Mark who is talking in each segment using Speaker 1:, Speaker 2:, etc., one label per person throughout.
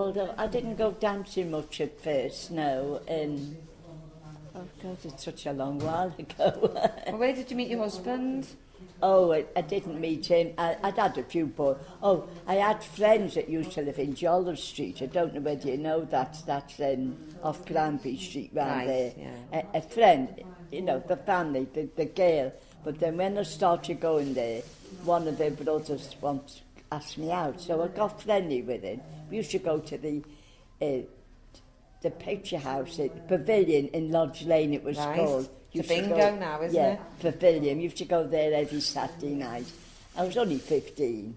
Speaker 1: although I didn't go dancing much at first, no. Oh God, it's such a long while ago.
Speaker 2: Well, where did you meet your husband?
Speaker 1: Oh, I didn't meet him. I'd had a few boys. Oh, I had friends that used to live in Joller Street. I don't know whether you know that. That's off Granby Street round there.
Speaker 2: Yeah.
Speaker 1: A friend, you know, the family, the girl. But then when I started going there, one of their brothers once asked me out. So I got friendly with him. We used to go to the picture house, the Pavilion in Lodge Lane it was called.
Speaker 2: The bingo now, isn't it?
Speaker 1: Yeah, Pavilion. We used to go there every Saturday night. I was only 15,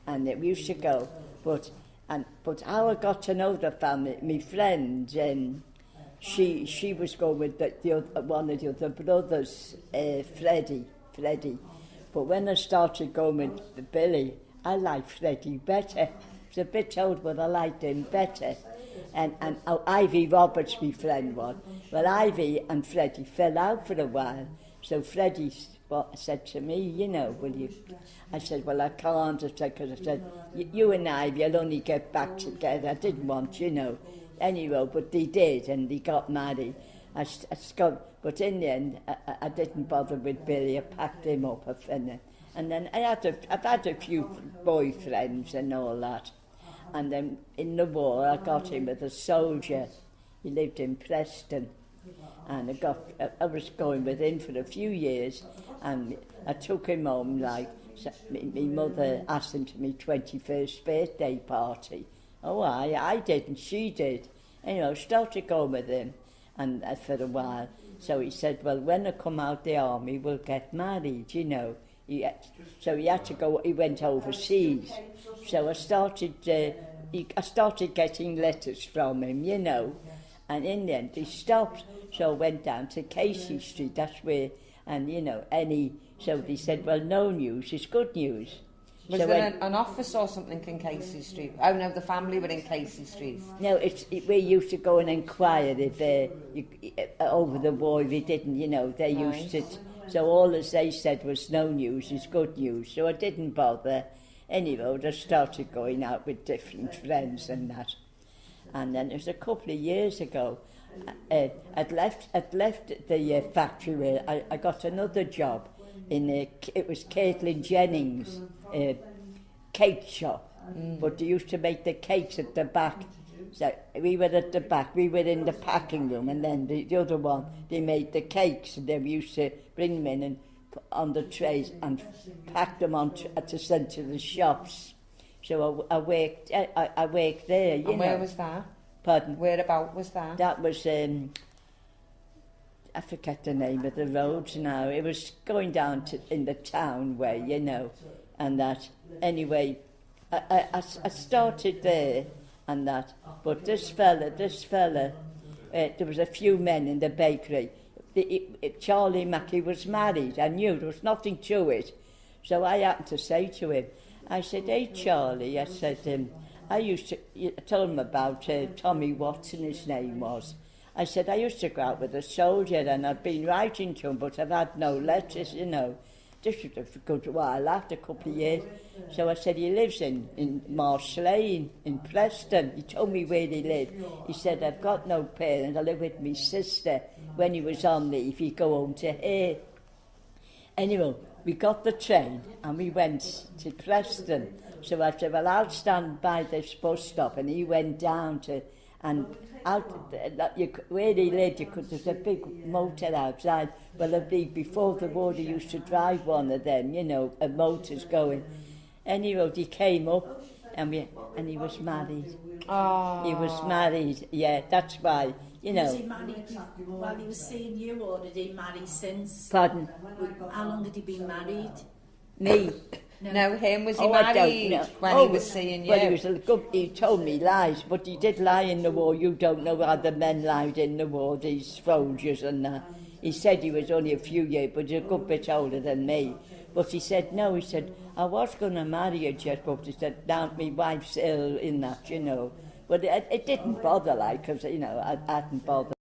Speaker 1: and we used to go. But how I got to know the family, my friend, she was going with one of the other brothers, Freddie. But when I started going with Billy, I liked Freddie better. I was a bit old, but I liked him better. And Ivy Roberts, my friend, was. Well, Ivy and Freddie fell out for a while. So Freddie said to me, you know, will you? I said, well, I can't. Because I said, you and Ivy will only get back together. I didn't want, you know. Anyway, but they did, and they got married. But in the end, I didn't bother with Billy. I packed him up, and then I've had a few boyfriends and all that. And then in the war, I got him with a soldier. He lived in Preston. And I was going with him for a few years. And I took him home, like, my mother asked him to my 21st birthday party. Oh, I didn't, she did. Anyway, I started going with him and for a while. So he said, well, when I come out the army, we'll get married, you know. So he had to go, he went overseas. So I started getting letters from him, you know. And in the end, he stopped. So I went down to Casey Street, that's where, and, you know, so they said, well, no news is good news.
Speaker 2: Was
Speaker 1: so
Speaker 2: there an office or something in Casey Street? Oh, no, the family were in Casey Street.
Speaker 1: No, we used to go and inquire if over the war, if he didn't, you know, they used to. So all as they said was no news is good news. So I didn't bother. Anyway, I started going out with different friends and that. And then it was a couple of years ago. I'd left the factory where I got another job it was Caitlin Jennings' cake shop. But they used to make the cakes at the back. So we were at the back, we were in the packing room, and then the other one, they made the cakes, and then we used to bring them in and put on the trays and pack them to send to the shops. So I worked there, you know.
Speaker 2: And where was that?
Speaker 1: Pardon?
Speaker 2: Whereabout was that?
Speaker 1: That was, I forget the name of the roads now. It was going down in the town way, you know, and that. Anyway, I started there and that. But this fella, there was a few men in the bakery. Charlie Mackey was married. I knew there was nothing to it. So I happened to say to him, I said, hey, Charlie, I said, I told him about Tommy Watson, his name was. I said, I used to go out with a soldier and I'd been writing to him, but I've had no letters, you know. This was a good while after, a couple of years. So I said, he lives in Marsh Lane, in Preston. He told me where he lived. He said, I've got no parents, I live with my sister. When he was on leave, he'd go home to her. Anyway, we got the train and we went to Preston. So I said, well, I'll stand by this bus stop. And he went down where he lived, there's a big motor outside. Well, I believe before the war, they used to drive one of them, you know, a motor's going. Anyway, he came up and he was married.
Speaker 2: Oh.
Speaker 1: He was married, yeah, that's why, you know.
Speaker 3: Was he married while he was seeing you, or did he marry since?
Speaker 1: Pardon?
Speaker 3: How long had he been married?
Speaker 1: Me?
Speaker 2: No, him. Was he married when he was seeing you?
Speaker 1: Well, he told me lies, but he did lie in the war. You don't know how the men lied in the war, these soldiers and that. He said he was only a few years, but he's a good bit older than me. But he said, no, he said, I was going to marry you, Jess, but he said, now my wife's ill in that, you know. But it didn't bother, like, because, you know, I hadn't bothered.